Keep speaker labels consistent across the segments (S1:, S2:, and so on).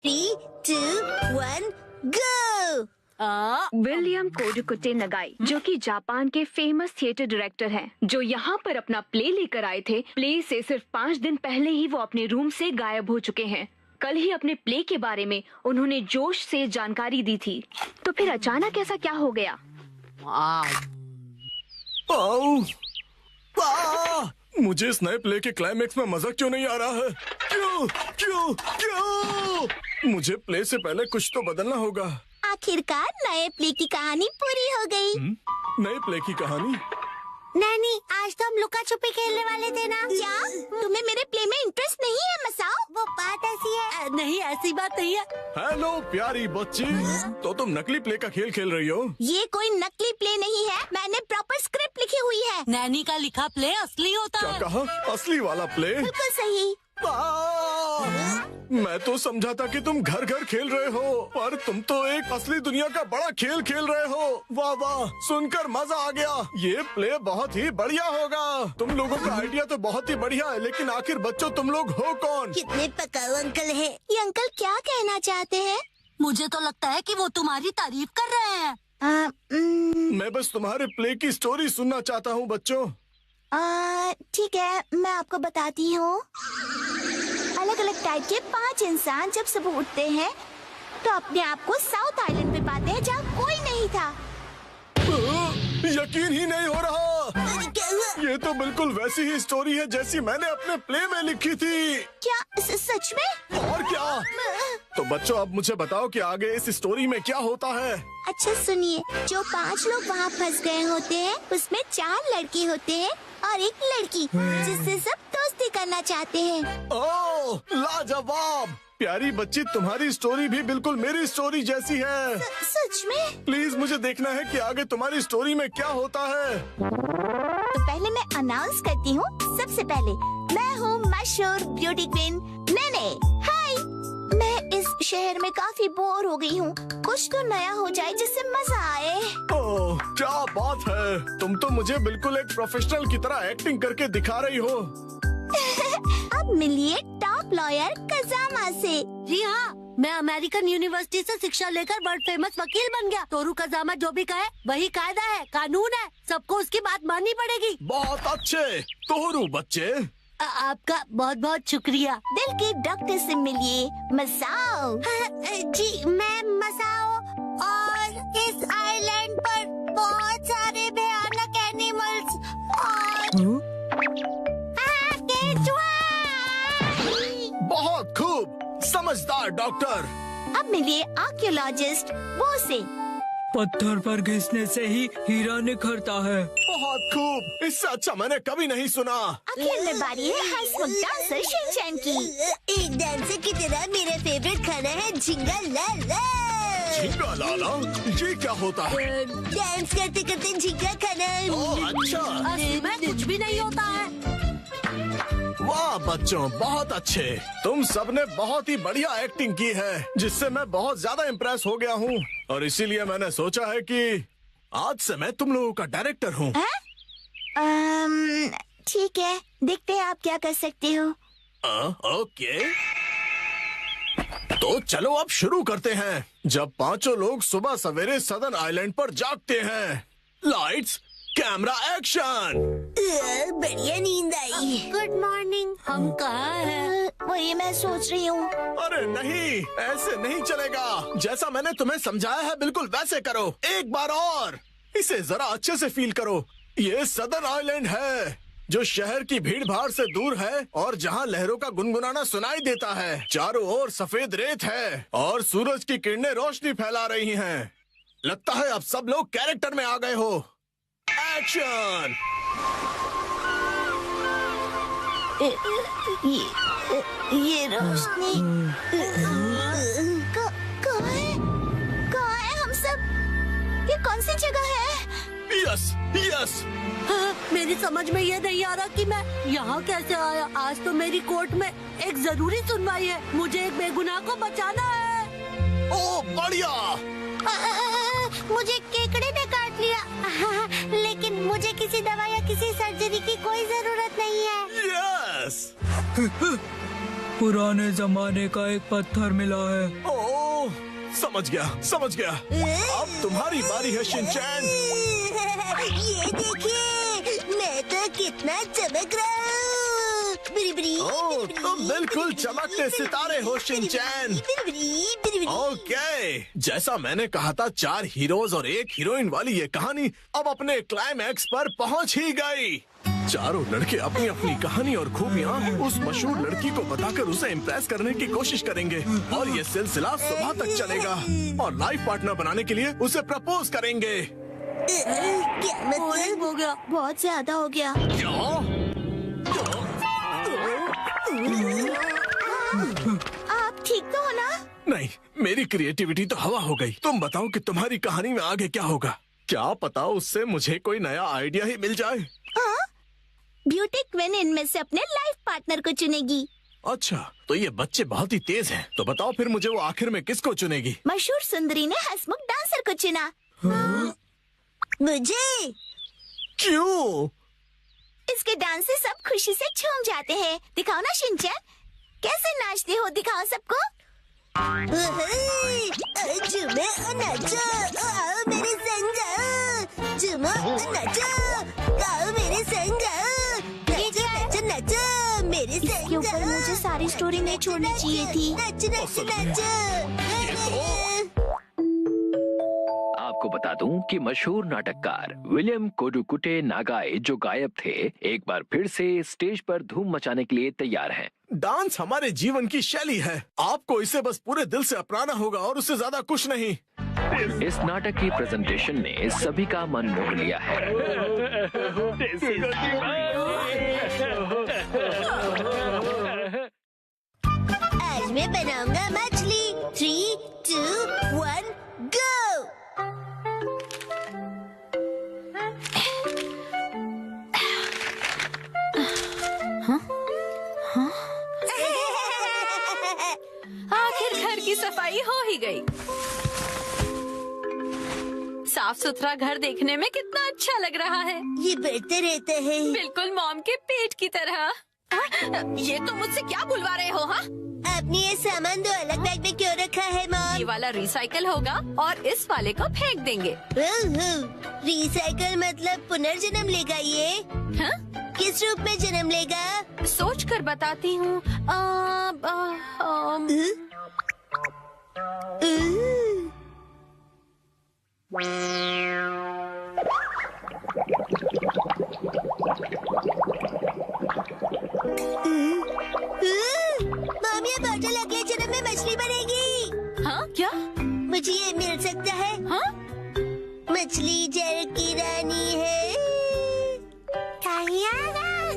S1: 3, 2, 1, go!
S2: William कोडुकुटे नगाई, जो कि Japan के फेमस थिएटर डायरेक्टर हैं, जो यहाँ पर अपना प्ले लेकर आए थे। प्ले से सिर्फ 5 दिन पहले ही वो अपने रूम से गायब हो चुके हैं। कल ही अपने प्ले के बारे में उन्होंने जोश से जानकारी दी थी, तो फिर अचानक ऐसा क्या हो गया?
S3: मुझे इस नए प्ले के क्लाइमेक्स में मजा क्यों नहीं आ रहा है? क्यों क्यों क्यों? मुझे प्ले से पहले कुछ तो बदलना होगा।
S1: आखिरकार नए प्ले की कहानी पूरी हो गई।
S3: नए प्ले की कहानी?
S1: नैनी, आज तो हम लुका छुपी खेलने वाले थे ना? क्या तुम्हें मेरे प्ले में इंटरेस्ट नहीं है मसाओ? वो बात ऐसी है।
S4: नहीं, ऐसी बात नहीं है।
S3: हेलो प्यारी बच्ची, तो तुम नकली प्ले का खेल खेल रही हो?
S1: ये कोई नकली प्ले नहीं है, मैंने प्रॉपर स्क्रिप्ट लिखी हुई है।
S4: नैनी का लिखा प्ले असली होता
S3: क्या
S4: है।
S3: कहा? असली वाला प्ले?
S1: बिल्कुल सही।
S3: मैं तो समझा था कि तुम घर घर खेल रहे हो, पर तुम तो एक असली दुनिया का बड़ा खेल खेल रहे हो। वाह वाह, सुनकर मजा आ गया। ये प्ले बहुत ही बढ़िया होगा। तुम लोगों का आइडिया तो बहुत ही बढ़िया है, लेकिन आखिर बच्चों तुम लोग हो कौन?
S1: कितने पकाऊ अंकल हैं। ये अंकल क्या कहना चाहते हैं?
S4: मुझे तो लगता है कि वो तुम्हारी तारीफ कर रहे हैं।
S3: मैं बस तुम्हारे प्ले की स्टोरी सुनना चाहता हूँ बच्चों।
S1: ठीक है, मैं आपको बताती हूँ। अलग अलग टाइप के 5 इंसान जब सुबह उठते हैं तो अपने आप को साउथ आइलैंड पे पाते हैं जहाँ कोई नहीं था।
S3: यकीन ही नहीं हो रहा। ये तो बिल्कुल वैसी ही स्टोरी है जैसी मैंने अपने प्ले में लिखी थी।
S1: क्या सच में?
S3: और क्या? तो बच्चों, अब मुझे बताओ कि आगे इस स्टोरी में क्या होता है।
S1: अच्छा सुनिए, जो 5 लोग वहाँ फंस गए होते हैं उसमें 4 लड़के होते हैं और 1 लड़की, जिससे सब दोस्ती करना चाहते हैं।
S3: ओह, लाजवाब! प्यारी बच्ची, तुम्हारी स्टोरी भी बिल्कुल मेरी स्टोरी जैसी है।
S1: सच में?
S3: प्लीज मुझे देखना है कि आगे तुम्हारी स्टोरी में क्या होता है।
S1: तो पहले मैं अनाउंस करती हूँ। सबसे पहले मैं हूँ मशहूर ब्यूटी क्वीन नैने। हाय, मैं इस शहर में काफी बोर हो गई हूँ। कुछ तो नया हो जाए जिससे मजा आए।
S3: ओह, क्या बात है! तुम तो मुझे बिल्कुल एक प्रोफेशनल की तरह एक्टिंग करके दिखा रही हो।
S1: अब मिलिए टॉप लॉयर कजामा से।
S4: जी हाँ, मैं अमेरिकन यूनिवर्सिटी से शिक्षा लेकर वर्ल्ड फेमस वकील बन गया। तोरू कजामा जो भी कहे वही कायदा है, कानून है। सबको उसकी बात माननी पड़ेगी।
S3: बहुत अच्छे तोरू बच्चे।
S4: आपका बहुत बहुत शुक्रिया।
S1: दिल के डॉक्टर से मिलिए मसाओ।
S4: जी, मैं मसाओ, और इस आइलैंड पर बहुत सारे भयानक एनिमल्स और
S3: बहुत खूब, समझदार डॉक्टर।
S1: अब मिलिए आर्कियोलॉजिस्ट वो से।
S5: पत्थर पर घिसने से ही हीरा निखरता है।
S3: बहुत खूब, इससे अच्छा मैंने कभी नहीं सुना।
S1: आखिर में बारी है हंसमुख डांसर शिनचैन की।
S4: एक डांसर की तरह मेरा फेवरेट खाना है झिंगा लाला।
S3: झींगा लाला, ये क्या होता है?
S4: डांस करते करते झिंगा खाना।
S3: ओह, अच्छा।
S4: असली में कुछ भी नहीं होता है।
S3: वाह बच्चों, बहुत अच्छे। तुम सबने बहुत ही बढ़िया एक्टिंग की है, जिससे मैं बहुत ज्यादा इम्प्रेस हो गया हूँ, और इसीलिए मैंने सोचा है कि आज से मैं तुम लोगों का डायरेक्टर हूँ।
S1: ठीक है, देखते हैं आप क्या कर सकते हो।
S3: ओके, तो चलो अब शुरू करते हैं। जब 5 लोग सुबह सवेरे सदर्न आइलैंड पर जागते हैं। Lights, camera, action.
S4: बढ़िया नींद आई। Good morning. हम कहाँ हैं?
S1: वही मैं सोच रही हूँ।
S3: अरे नहीं, ऐसे नहीं चलेगा। जैसा मैंने तुम्हें समझाया है बिल्कुल वैसे करो। एक बार और, इसे जरा अच्छे से फील करो। ये सदर्न आइलैंड है, जो शहर की भीड़ भाड़ से दूर है और जहाँ लहरों का गुनगुनाना सुनाई देता है। चारों ओर सफेद रेत है और सूरज की किरणें रोशनी फैला रही हैं। लगता है अब सब लोग कैरेक्टर में आ गए हो। एक्शन।
S1: ये रोशनी कहाँ है हम सब? ये कौन सी जगह है?
S3: Yes yes.
S4: मेरी समझ में ये नहीं आ रहा कि मैं यहाँ कैसे आया। आज तो मेरी कोर्ट में एक जरूरी सुनवाई है। मुझे एक बेगुनाह को बचाना है।
S3: ओ बढ़िया।
S4: मुझे केकड़े ने काट लिया, लेकिन मुझे किसी दवा या किसी सर्जरी की कोई जरूरत नहीं है।
S3: यस।
S5: पुराने जमाने का एक पत्थर मिला है।
S3: ओह, समझ गया। अब तुम्हारी बारी है शिनचैन।
S1: ये देखिए, मैं तो कितना चमक रहा हूँ।
S3: ओह, तुम बिल्कुल चमकते सितारे हो शिनचैन। ओके, जैसा मैंने कहा था, 4 हीरोज और 1 हीरोइन वाली ये कहानी अब अपने क्लाइमैक्स पर पहुंच ही गई। चारों लड़के अपनी अपनी कहानी और खूबियाँ उस मशहूर लड़की को बताकर उसे इम्प्रेस करने की कोशिश करेंगे और ये सिलसिला सुबह तक चलेगा और लाइफ पार्टनर बनाने के लिए उसे प्रपोज करेंगे।
S1: क्या मतलब?
S4: हो गया।
S1: बहुत ज्यादा हो गया। आप ठीक तो हो ना?
S3: नहीं, मेरी क्रिएटिविटी तो हवा हो गई। तुम बताओ कि तुम्हारी कहानी में आगे क्या होगा? क्या पता उससे मुझे कोई नया आइडिया ही मिल जाए।
S1: ब्यूटी क्वीन इनमें से अपने लाइफ पार्टनर को चुनेगी।
S3: अच्छा, तो ये बच्चे बहुत ही तेज हैं। तो बताओ फिर मुझे वो आखिर में किसको चुनेगी?
S1: मशहूर सुंदरी ने हंसमुख डांसर को चुना। मुझे?
S3: क्यों?
S1: इसके डांस से सब खुशी से झूम जाते हैं। दिखाओ ना शिनचैन, कैसे नाचते हो, दिखाओ सबको। झूमो और नाचो, आओ मेरे संग। झूमो और नाचो, आओ मेरे संग। नाचो नाचो नाचो मेरे संग। इसके ऊपर मुझे सारी स्टोरी नहीं छोड़नी चाहिए थी। नाचो नाचो नाचो।
S6: आपको बता दूं कि मशहूर नाटककार विलियम कोडुकुटे नागाई जो गायब थे, एक बार फिर से स्टेज पर धूम मचाने के लिए तैयार हैं।
S3: डांस हमारे जीवन की शैली है। आपको इसे बस पूरे दिल से अपनाना होगा और उससे ज्यादा कुछ नहीं।
S6: इस नाटक की प्रेजेंटेशन ने सभी का मन मोह लिया है।
S1: आज मैं बनाऊंगा मछली। 3, 2, 1, गो।
S7: आखिर घर की सफाई हो ही गई। साफ सुथरा घर देखने में कितना अच्छा लग रहा है।
S1: ये बढ़ते रहता है।
S7: बिल्कुल मॉम के पेट की तरह। ये तो मुझसे क्या बुलवा रहे हो? हाँ,
S1: आपने ये सामान 2 अलग बैग में क्यों रखा है मॉम?
S7: ये वाला रिसाइकल होगा और इस वाले को फेंक देंगे।
S1: रिसाइकल मतलब पुनर्जन्म लेगा ये?
S7: हाँ?
S1: किस रूप में जन्म लेगा?
S7: सोच कर बताती हूँ।
S1: मॉम, ये बॉटल अगले जन्म में मछली बनेगी।
S7: हाँ क्या?
S1: मुझे ये मिल सकता है?
S7: हाँ?
S1: मछली जल की रानी है।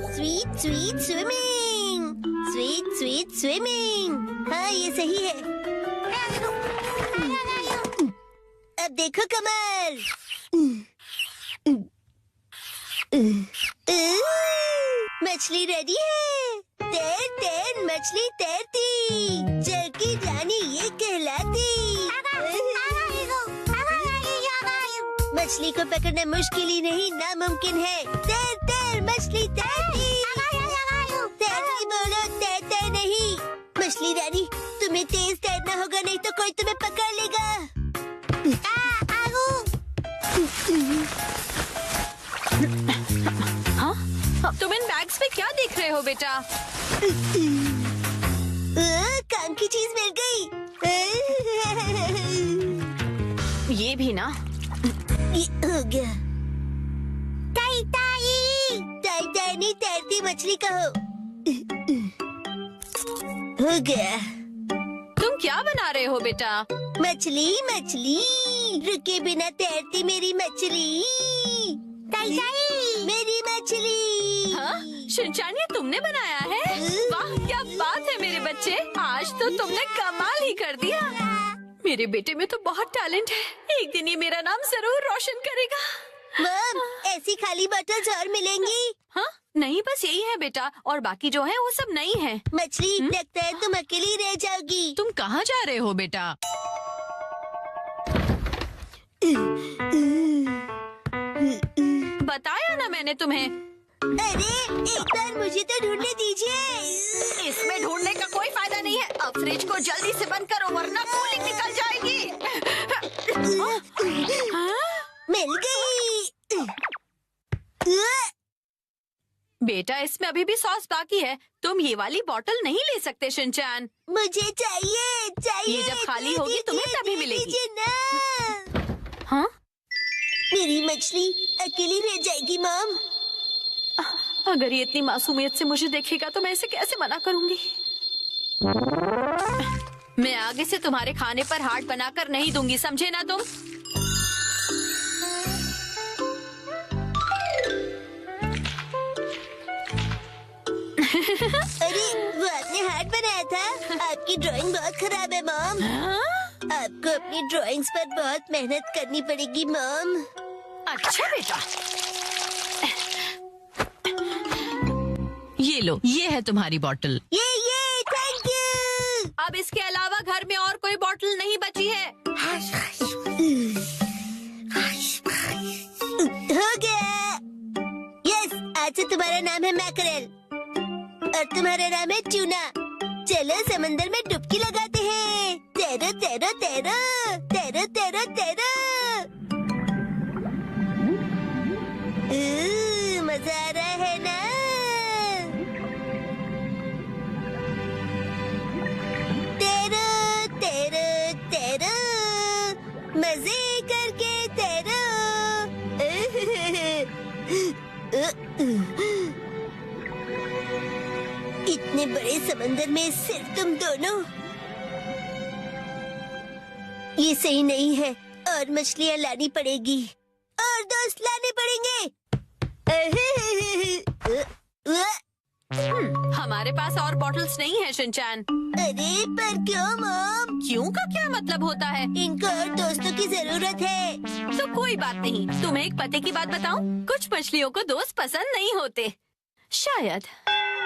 S1: Sweet sweet swimming, sweet sweet swimming. हाँ, ये सही है। अब देखो कमल। मछली रेडी है। तैर तैर मछली तैरती, जल की रानी ये कहलाती। मछली को पकड़ना मुश्किल ही नहीं, नामुमकिन है। तैर तैर मछली तैरती। तैरती बोलो, तैरते नहीं। मछली रानी, तुम्हें तेज तैरना होगा, नहीं तो कोई तुम्हें पकड़ लेगा।
S7: हाँ? तुम इन बैग्स में क्या देख रहे हो बेटा?
S1: काम की चीज मिल गई।
S7: ये भी ना।
S1: ये हो गया। ताई ताई, ताई ताई नहीं, तैरती मछली कहो। हो गया।
S7: तुम क्या बना रहे हो बेटा?
S1: मछली मछली, रुके बिना तैरती मेरी मछली। ताई ताई, मेरी मछली।
S7: हाँ? शिनचैन, ये तुमने बनाया है? वाह, क्या बात है मेरे बच्चे, आज तो तुमने कमाल ही कर दिया। मेरे बेटे में तो बहुत टैलेंट है। एक दिन ये मेरा नाम जरूर रोशन करेगा।
S1: मॉम, ऐसी खाली बोतल्स और मिलेंगी?
S7: हाँ? नहीं, बस यही है बेटा, और बाकी जो है वो सब नहीं है।
S1: मछली, लगता है तुम अकेली रह जाओगी।
S7: तुम कहाँ जा रहे हो बेटा? बताया ना मैंने तुम्हें।
S1: अरे एक बार मुझे तो ढूंढने दीजिए।
S7: इसमें ढूंढने का कोई फायदा नहीं है। अब फ्रिज को जल्दी से बंद करो वरना कूलिंग निकल जाएगी।
S1: मिल गई।
S7: बेटा इसमें अभी भी सॉस बाकी है। तुम ये वाली बोतल नहीं ले सकते शिनचैन।
S1: मुझे चाहिए चाहिए।
S7: ये जब खाली होगी तुम्हें तभी मिलेगी।
S1: दीजिए ना।
S7: हाँ?
S1: मेरी मछली अकेली रह जाएगी मॉम।
S7: अगर ये इतनी मासूमियत से मुझे देखेगा तो मैं इसे कैसे मना करूंगी। मैं आगे से तुम्हारे खाने पर हार्ट बनाकर नहीं दूंगी, समझे ना तुम?
S1: अरे वो आपने हार्ट बनाया था। आपकी ड्राइंग बहुत खराब है मॉम। आपको अपनी ड्राइंग्स पर बहुत मेहनत करनी पड़ेगी मॉम।
S7: अच्छा बेटा, ये लो, ये है तुम्हारी बोतल।
S1: ये थैंक यू।
S7: अब इसके अलावा घर में और कोई बोतल नहीं बची है।
S1: हो गया। यस, आज से तुम्हारा नाम है मैकरेल और तुम्हारा नाम है ट्यूना। चलो समंदर में डुबकी लगाते हैं। तैरो तैरो तैरो तैरो तैरो तैरो। मजा आ रहा है ना? तैरो तैरो तैरो, मजे करके तैरो। इतने बड़े समंदर में सिर्फ तुम दोनों। ये सही नहीं है और मछलियाँ लानी पड़ेगी और दोस्त लाने पड़ेंगे।
S7: हमारे पास और बॉटल्स नहीं है शिनचैन।
S1: अरे पर क्यों मॉम?
S7: क्यों का क्या मतलब होता है?
S1: इनको और दोस्तों की जरूरत है।
S7: तो कोई बात नहीं। तुम्हें एक पते की बात बताऊं? कुछ मछलियों को दोस्त पसंद नहीं होते। शायद।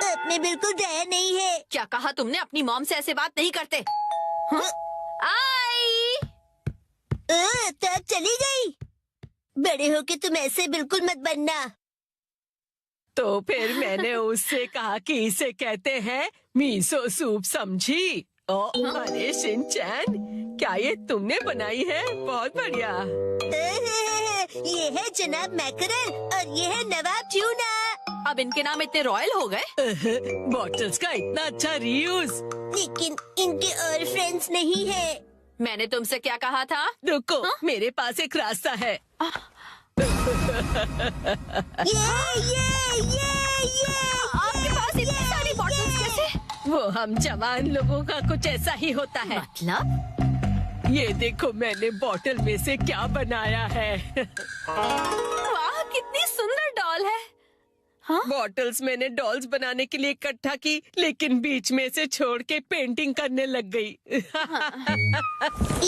S1: आपने बिल्कुल डरा नहीं है।
S7: क्या कहा तुमने? अपनी मॉम से ऐसे बात नहीं करते। हाँ? आई।
S1: तो अब चली गई। बड़े होके तुम ऐसे बिल्कुल मत बनना।
S8: तो फिर मैंने उससे कहा कि इसे कहते हैं मीसो सूप, समझी? अरे शिनचैन, क्या ये तुमने बनाई है? बहुत बढ़िया।
S1: ये है जनाब मैकरेल और ये है नवाब ट्यूना।
S7: अब इनके नाम इतने रॉयल हो गए।
S8: बॉटल्स का इतना अच्छा रीयूज।
S1: लेकिन इनके और फ्रेंड्स नहीं है।
S7: मैंने तुमसे क्या कहा था?
S8: रुको, मेरे पास एक रास्ता है।
S7: आपके पास इतनी सारी बॉटल्स कैसे?
S8: वो हम जवान लोगों का कुछ ऐसा ही होता है।
S7: मतलब?
S8: ये देखो मैंने बॉटल में से क्या बनाया है।
S7: वाह, कितनी सुंदर डॉल है। हाँ?
S8: बॉटल्स मैंने डॉल्स बनाने के लिए इकट्ठा की, लेकिन बीच में से छोड़ के पेंटिंग करने लग गई।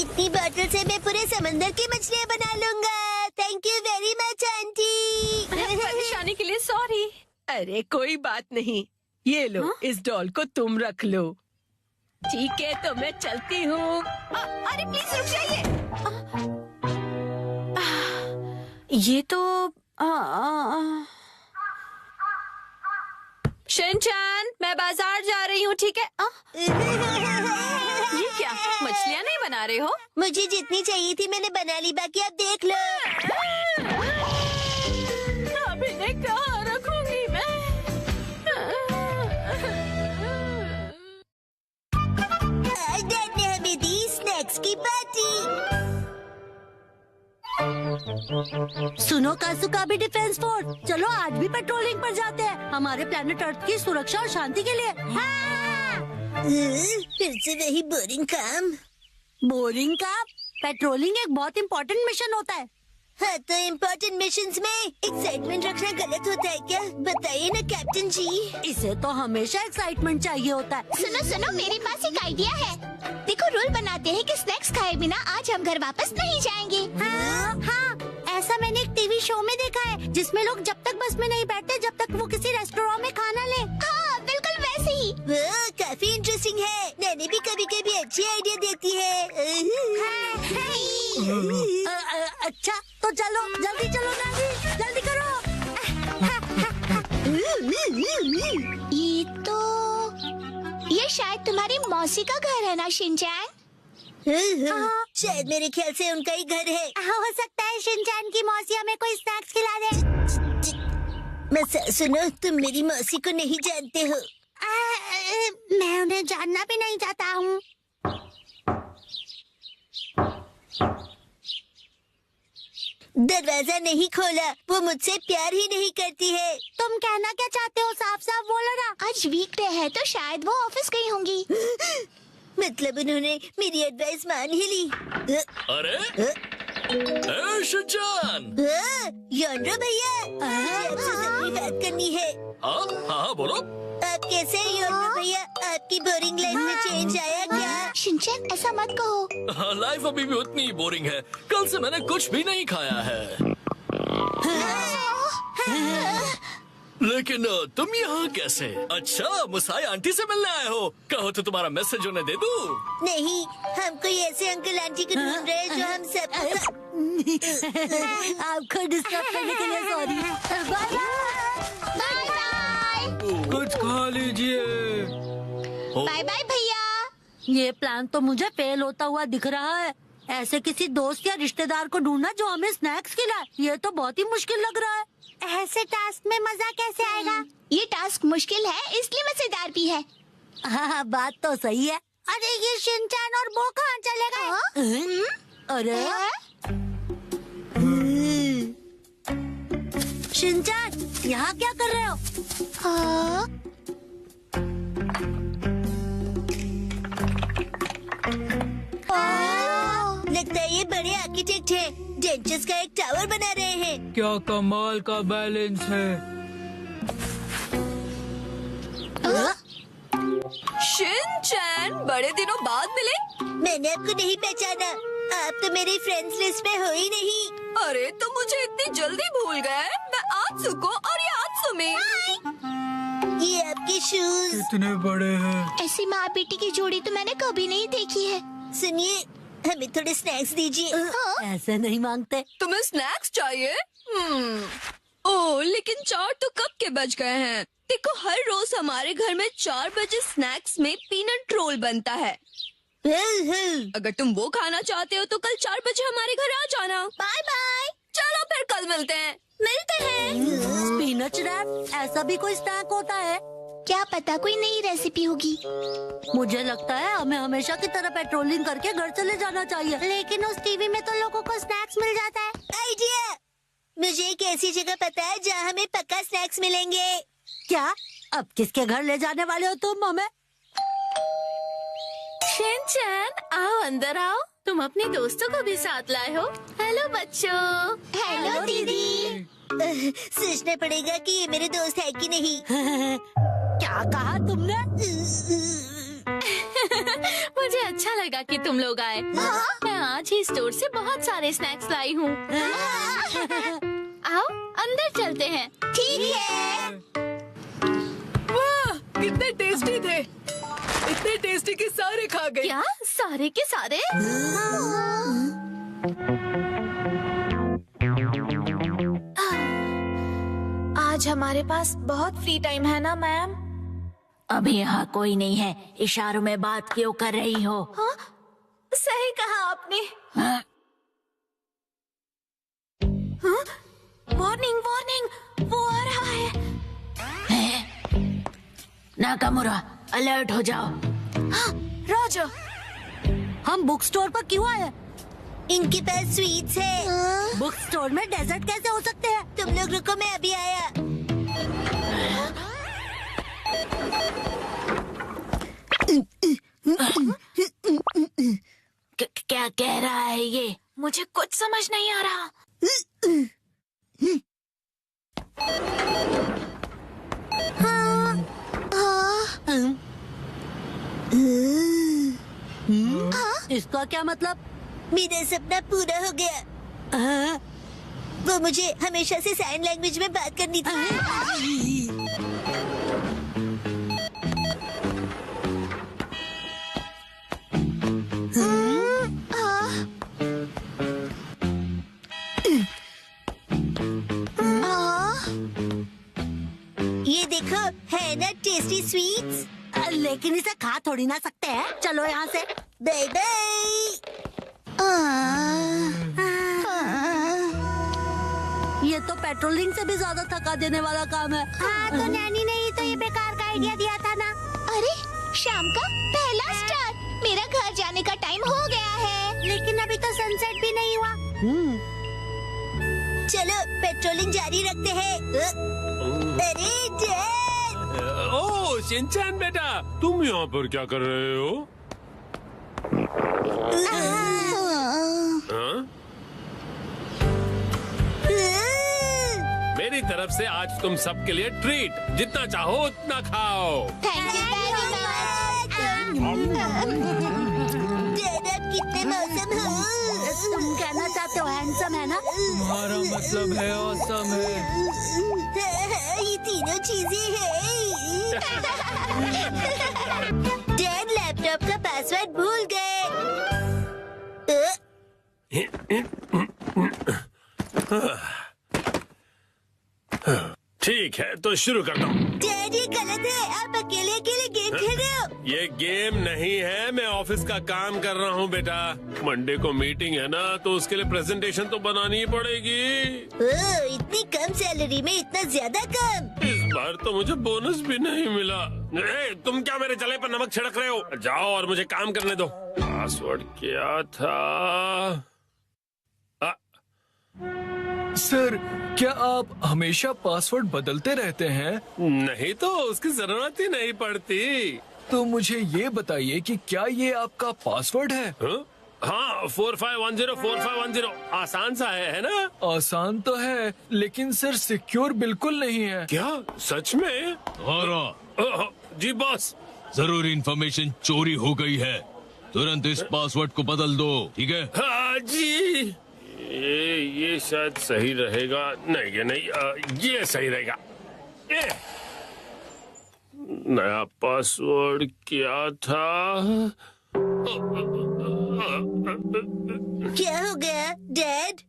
S1: इतनी बॉटल से मैं पूरे समंदर की मछलियाँ बना लूंगा। Thank you very much aunty.
S7: परेशानी के लिए सॉरी।
S8: अरे कोई बात नहीं, ये लो।
S7: हाँ?
S8: इस डॉल को तुम रख लो। ठीक है, तो मैं चलती हूँ।
S7: अरे प्लीज रुक जाइए। ये तो शिनचैन, मैं बाजार जा रही हूँ, ठीक है? ये क्या, मछलियाँ नहीं बना रहे हो?
S1: मुझे जितनी चाहिए थी मैंने बना ली, बाकी आप देख लो।
S7: अब इन्हें कहाँ रखूंगी मैं?
S1: आज डैड ने हमें दी स्नैक्स की पार्टी।
S4: सुनो कासुका भी डिफेंस फोर्स, चलो आज भी पेट्रोलिंग पर जाते हैं, हमारे प्लेनेट अर्थ की सुरक्षा और शांति के लिए। हाँ!
S1: फिर से वही बोरिंग काम।
S4: बोरिंग का? पेट्रोलिंग एक बहुत इम्पोर्टेंट मिशन होता है।
S1: हाँ, तो इम्पोर्टेंट मिशंस में एक्साइटमेंट रखना गलत होता है क्या? बताइए ना कैप्टन जी।
S4: इसे तो हमेशा एक्साइटमेंट चाहिए होता है।
S1: सुनो सुनो, मेरे पास एक आइडिया है। देखो, रूल बनाते हैं कि स्नैक्स खाए बिना आज हम घर वापस नहीं जाएंगे।
S4: हाँ, ऐसा मैंने एक टीवी शो में देखा है, जिसमें लोग जब तक बस में नहीं बैठते जब तक वो किसी रेस्टोरेंट में खाना ले।
S1: हाँ, बिल्कुल वैसे ही। वो काफी इंटरेस्टिंग है। नैनी भी कभी कभी अच्छी आइडिया देती है।
S4: अच्छा, तो चलो, जल्दी चलो नानी, जल्दी करो।
S1: ये शायद तुम्हारी मौसी का घर है ना शिनचैन?
S9: शायद मेरे ख्याल से उनका ही घर है। हो सकता है शिनचैन की मौसी हमें कोई स्नैक्स खिला दे। मैं सुनो, तुम मेरी मौसी को नहीं जानते हो। मैं उन्हें जानना भी नहीं चाहता हूँ। दरवाजा नहीं खोला, वो मुझसे प्यार ही नहीं करती है। तुम कहना क्या चाहते हो? साफ साफ बोलो ना।
S1: आज वीकडे है तो शायद वो ऑफिस गई होंगी।
S9: मतलब उन्होंने मेरी एडवाइस मान ही ली।
S3: अरे शिनचैन,
S9: योनरो भैया, मुझे आपसे जरूरी बात करनी है।
S3: हाँ बोलो।
S9: आप कैसे हैं योनरो भैया? आपकी बोरिंग लाइफ में चेंज आया क्या?
S1: शिनचैन ऐसा मत कहो।
S3: लाइफ अभी भी उतनी बोरिंग है। कल से मैंने कुछ भी नहीं खाया है। लेकिन तुम यहाँ कैसे? अच्छा, मुसाई आंटी से मिलने आए हो। कहो तो तुम्हारा मैसेज उन्हें दे दूँ?
S9: नहीं, हम कोई ऐसे अंकल आंटी को ढूंढ रहे हैं जो हम सब आपको डिस्टर्ब करने के लिए सॉरी। Bye bye.
S5: कुछ खा लीजिए।
S1: बाय बाय भैया।
S4: ये प्लान तो मुझे फेल होता हुआ दिख रहा है। ऐसे किसी दोस्त या रिश्तेदार को ढूंढना जो हमें स्नैक्स खिलाए, ये तो बहुत ही मुश्किल लग रहा है।
S9: ऐसे टास्क में मजा कैसे आएगा?
S1: ये टास्क मुश्किल है इसलिए मजेदार भी है।
S4: हाँ, बात तो सही है।
S9: अरे ये शिनचैन और वो कहाँ चले गए?
S4: अरे शिनचैन, यहाँ क्या कर रहे हो?
S9: लगता है ये बड़े आर्किटेक्ट हैं। डेंचर्स का एक टावर बना रहे हैं।
S5: क्या कमाल का बैलेंस है।
S7: शिनचैन, बड़े दिनों बाद मिले।
S9: मैंने आपको नहीं पहचाना। आप तो मेरी फ्रेंड्स लिस्ट में हो ही नहीं।
S7: अरे तुम मुझे इतनी जल्दी भूल गए। मैं आत्सुको और ये आत्सुमी।
S9: ये आपके शूज
S5: इतने बड़े हैं।
S1: ऐसी माँ बेटी की जोड़ी तो मैंने कभी नहीं देखी है।
S9: सुनिए, हमें थोड़े स्नैक्स दीजिए।
S4: ऐसे नहीं मांगते।
S7: तुम्हें स्नैक्स चाहिए? ओह, लेकिन 4 तो कब के बज गए हैं। देखो, हर रोज हमारे घर में 4 बजे स्नैक्स में पीनट रोल बनता है। अगर तुम वो खाना चाहते हो तो कल 4 बजे हमारे घर आ जाना।
S1: Bye bye.
S7: चलो फिर कल मिलते हैं।
S4: स्पिनच रैप, ऐसा भी कोई स्नैक होता है?
S1: क्या पता कोई नई रेसिपी होगी।
S4: मुझे लगता है हमें हमेशा की तरह पेट्रोलिंग करके घर चले जाना चाहिए।
S9: लेकिन उस टीवी में तो लोगों को स्नैक्स मिल जाता है। आइडिया! मुझे एक ऐसी जगह पता है जहाँ हमें पक्का स्नैक्स मिलेंगे।
S4: क्या? अब किसके घर ले जाने वाले हो तुम हमें?
S7: शिनचैन, आओ अंदर आओ। तुम अपने दोस्तों को भी साथ लाए हो। हेलो बच्चों।
S1: हेलो दीदी।
S9: सोचना पड़ेगा कि ये मेरे दोस्त है कि नहीं।
S4: क्या कहा तुमने?
S7: मुझे अच्छा लगा कि तुम लोग आए। मैं आज ही स्टोर से बहुत सारे स्नैक्स लाई हूँ। आओ अंदर चलते हैं।
S1: ठीक है।
S8: वाह, कितने टेस्टी थे। इतने टेस्टी कि सारे खा गए।
S7: क्या सारे के सारे?
S1: आज हमारे पास बहुत फ्री टाइम है ना मैम?
S4: अभी यहाँ कोई नहीं है। इशारों में बात क्यों कर रही हो?
S1: हाँ? सही कहा आपने।
S4: हाँ?
S1: वार्निंग वार्निंग, वो आ रहा है।
S4: नाकामुरा, अलर्ट हो जाओ।
S1: हाँ, रोजर।
S4: हम बुक स्टोर पर क्यों आए?
S9: इनके पास स्वीट्स है।
S4: बुक स्टोर में डेजर्ट कैसे हो सकते हैं?
S9: तुम लोग रुको, मैं अभी आया।
S4: क्या कह रहा है ये?
S1: मुझे कुछ समझ नहीं आ रहा।
S4: इसका क्या मतलब?
S9: मेरा सपना पूरा हो गया। वो मुझे हमेशा से साइन लैंग्वेज में बात करनी थी। है ना टेस्टी स्वीट्स।
S4: लेकिन इसे खा थोड़ी ना सकते हैं। चलो यहाँ से।
S9: Bye bye.
S4: ये तो पेट्रोलिंग से भी ज्यादा थका देने वाला काम है।
S9: हाँ, तो नैनी ने ही तो ये बेकार का आइडिया दिया था ना।
S1: अरे शाम का पहला स्टार। मेरा घर जाने का टाइम हो गया है।
S9: लेकिन अभी तो सनसेट भी नहीं हुआ। चलो पेट्रोलिंग जारी रखते हैं। अरे डैड।
S10: ओह शिनचैन बेटा, तुम यहाँ पर क्या कर रहे हो? हाँ? मेरी तरफ से आज तुम सबके लिए ट्रीट, जितना चाहो उतना खाओ।
S1: Thank you very much.
S9: Dad आप कितने मौसम हो।
S4: तुम कहना चाहते हो हैंडसम है ना?
S5: तुम्हारा मतलब है ऑसम है।
S9: ये तीनों चीजें हैं। डैड लैपटॉप का पासवर्ड भूल गए।
S10: ठीक है तो शुरू करता हूँ।
S9: डैड ये गलत है, आप अकेले अकेले गेम खेल रहे हो।
S10: ये गेम नहीं है, मैं ऑफिस का काम कर रहा हूँ बेटा। मंडे को मीटिंग है ना, तो उसके लिए प्रेजेंटेशन तो बनानी ही पड़ेगी।
S9: ओह, इतनी कम सैलरी में इतना ज्यादा कम।
S10: इस बार तो मुझे बोनस भी नहीं मिला। तुम क्या मेरे जले पर नमक छिड़क रहे हो? जाओ और मुझे काम करने दो। पासवर्ड क्या था?
S5: सर, क्या आप हमेशा पासवर्ड बदलते रहते हैं?
S10: नहीं तो उसकी जरूरत ही नहीं पड़ती।
S5: तो मुझे ये बताइए कि क्या ये आपका पासवर्ड है?
S10: हाँ 45104510। आसान सा है ना?
S5: आसान तो है, लेकिन सर सिक्योर बिल्कुल नहीं है।
S10: क्या सच में? जी बॉस।
S11: जरूरी इंफॉर्मेशन चोरी हो गई है, तुरंत इस पासवर्ड को बदल दो, ठीक है?
S10: हाँ जी। ये शायद सही रहेगा। नहीं ये नहीं, ये सही रहेगा। नया पासवर्ड क्या था?
S9: क्या हो गया डैड?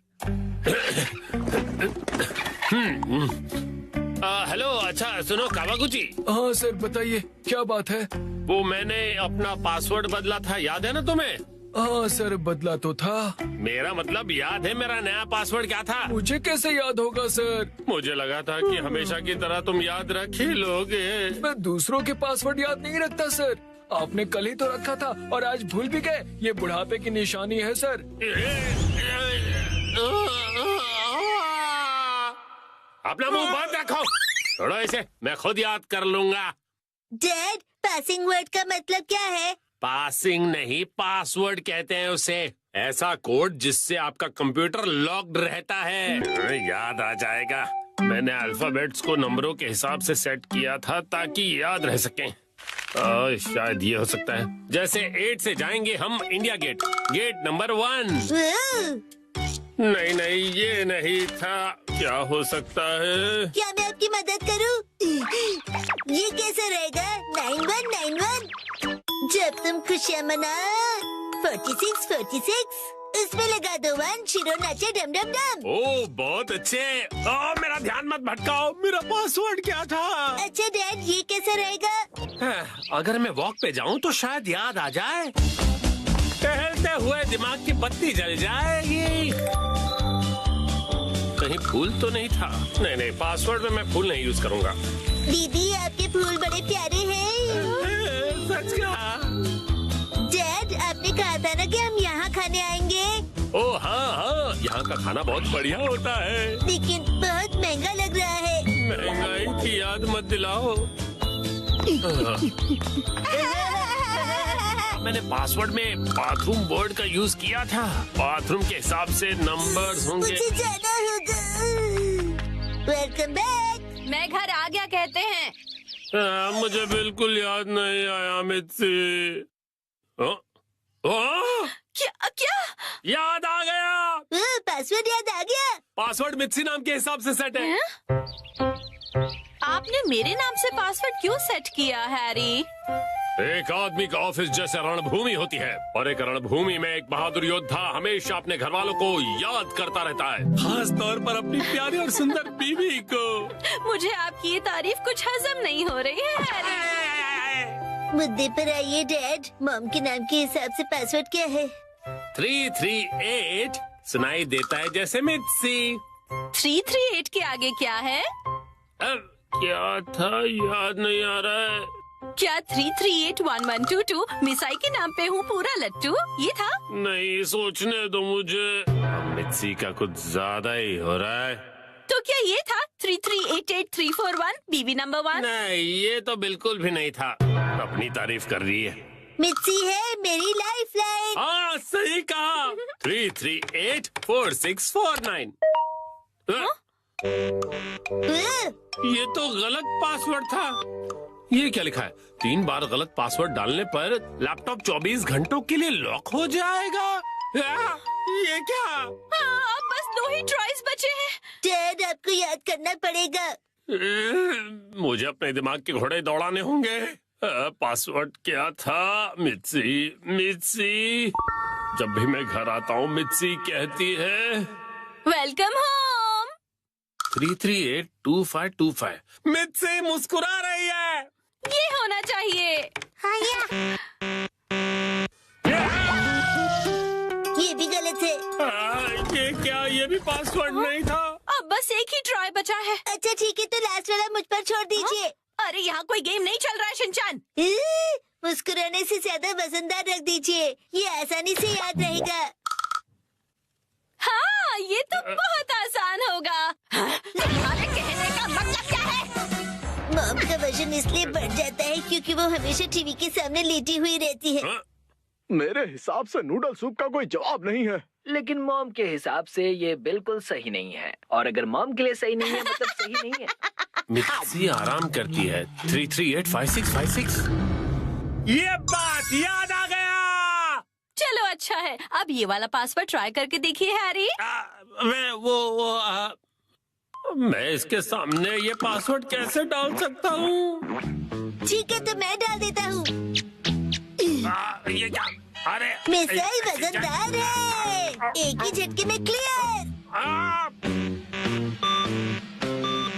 S10: हेलो, अच्छा सुनो कावागुची।
S5: हाँ सर बताइए, क्या बात है?
S10: वो मैंने अपना पासवर्ड बदला था, याद है ना तुम्हें?
S5: हाँ सर बदला तो था।
S10: मेरा मतलब याद है मेरा नया पासवर्ड क्या था?
S5: मुझे कैसे याद होगा सर?
S10: मुझे लगा था कि हमेशा की तरह तुम याद रख ही लोगे।
S5: मैं दूसरों के पासवर्ड याद नहीं रखता सर। आपने कल ही तो रखा था और आज भूल भी गए। ये बुढ़ापे की निशानी है सर।
S10: अपना मुंह बंद रखो। छोड़ो इसे, मैं खुद याद कर लूंगा।
S9: डैड, पासिंग वर्ड का मतलब क्या है?
S10: पासिंग नहीं, पासवर्ड कहते हैं उसे। ऐसा कोड जिससे आपका कंप्यूटर लॉक्ड रहता है। याद आ जाएगा। मैंने अल्फाबेट्स को नंबरों के हिसाब से सेट किया था ताकि याद रह सकें। शायद ये हो सकता है। जैसे 8 से जाएंगे हम इंडिया गेट, गेट नंबर 1। नहीं नहीं, ये नहीं था। क्या हो सकता है?
S9: क्या मैं आपकी मदद करूं? ये कैसा रहेगा? 9191। जब तुम खुशियाँ मना 46 उसमें लगा दो 1, शिरो नाचे डम डम डम।
S10: ओह बहुत अच्छे। मेरा ध्यान मत भटकाओ। मेरा पासवर्ड क्या था?
S9: अच्छा डैड, ये कैसा रहेगा?
S10: अगर मैं वॉक पे जाऊं तो शायद याद आ जाए। टहलते हुए दिमाग की बत्ती जल जाएगी। कहीं फूल तो नहीं था? नहीं नहीं, पासवर्ड में मैं फूल नहीं यूज करूंगा।
S9: दीदी आपके फूल बड़े प्यारे हैं।
S10: सच कहा।
S9: डैड, आपने कहा था ना कि हम यहाँ खाने आएंगे।
S10: ओह हाँ, यहाँ का खाना बहुत बढ़िया होता है,
S9: लेकिन बहुत महंगा लग रहा है।
S10: महंगाई की याद मत दिलाओ। मैंने पासवर्ड में बाथरूम वर्ड का यूज किया था। बाथरूम के हिसाब से नंबर्स होंगे।
S9: मुझे जाना होगा। Welcome back.
S7: मैं घर आ गया कहते हैं।
S10: मुझे बिल्कुल याद नहीं आया मित्सी।
S7: क्या क्या?
S10: याद आ गया।
S9: पासवर्ड याद आ गया।
S10: पासवर्ड मित्सी नाम के हिसाब से सेट है।
S7: आपने मेरे नाम से पासवर्ड क्यों सेट किया हैरी?
S10: एक आदमी का ऑफिस जैसे रणभूमि होती है और एक रणभूमि में एक बहादुर योद्धा हमेशा अपने घर वालों को याद करता रहता है, खास तौर पर अपनी प्यारी और सुंदर बीवी को।
S7: मुझे आपकी ये तारीफ कुछ हजम नहीं हो रही है हैरी।
S9: मुद्दे पर आइए डैड। मॉम के नाम के हिसाब से पासवर्ड क्या है?
S10: 338 सुनाई देता है जैसे मित्सी।
S7: 338 के आगे क्या है?
S10: अब क्या था याद नहीं आ रहा है।
S7: क्या 3381122 मिसाई के नाम पे हूँ पूरा लट्टू, ये था?
S10: नहीं, सोचने दो मुझे। मित्सी का कुछ ज्यादा ही हो रहा है।
S7: तो क्या ये था 3388341 बीवी नंबर 1?
S10: नहीं, ये तो बिल्कुल भी नहीं था। अपनी तारीफ कर रही है।
S9: मिर्ची है मेरी लाइफ लाइन।
S10: हाँ, सही कहा। 3384649। ये तो गलत पासवर्ड था। ये क्या लिखा है? 3 बार गलत पासवर्ड डालने पर लैपटॉप 24 घंटों के लिए लॉक हो जाएगा। ये क्या?
S7: हाँ, अब बस 2 ही ट्राइज बचे हैं।
S9: डैड आपको याद करना पड़ेगा।
S10: मुझे अपने दिमाग के घोड़े दौड़ाने होंगे। पासवर्ड क्या था? मित्सी। जब भी मैं घर आता हूँ मित्सी कहती है
S7: वेलकम होम।
S10: 3382525। मित्सी मुस्कुरा रही है।
S7: ये होना चाहिए।
S9: ये भी गलत है।
S10: ये क्या? ये भी पासवर्ड नहीं था।
S7: अब बस एक ही ट्राई बचा है।
S9: अच्छा ठीक है, तो लास्ट वाला मुझ पर छोड़ दीजिए।
S7: अरे यहाँ कोई गेम नहीं चल रहा है शिनचान।
S9: मुस्कुराने से ज्यादा वजनदार रख दीजिए, ये आसानी से याद रहेगा।
S7: हाँ, ये तो बहुत आसान होगा। तुम्हारे कहने का मतलब क्या है?
S9: मॉम का वजन इसलिए बढ़ जाता है क्योंकि वो हमेशा टीवी के सामने लेटी हुई रहती है।
S3: मेरे हिसाब से नूडल सूप का कोई जवाब नहीं है।
S6: लेकिन मॉम के हिसाब से ये बिल्कुल सही नहीं है, और अगर मॉम के लिए सही नहीं है मतलब सही नहीं है।
S10: मित्सी आराम करती है। 3385656। ये बात याद आ गया।
S7: चलो अच्छा है, अब ये वाला पासवर्ड ट्राई करके देखिए हैरी।
S10: मैं इसके सामने ये पासवर्ड कैसे डाल सकता हूँ?
S9: ठीक है, तो मैं डाल देता हूँ।
S10: ये क्या? अरे
S9: मिसाई वजनदार है, एक ही झटके में क्लियर।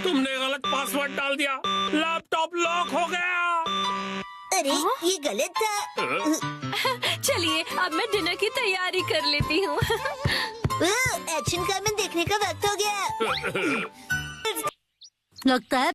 S10: तुमने गलत पासवर्ड डाल दिया, लैपटॉप लॉक हो गया।
S9: अरे ये गलत था।
S7: चलिए अब मैं डिनर की तैयारी कर लेती हूँ।
S9: एक्शन कामन देखने का वक्त हो गया।
S4: लगता है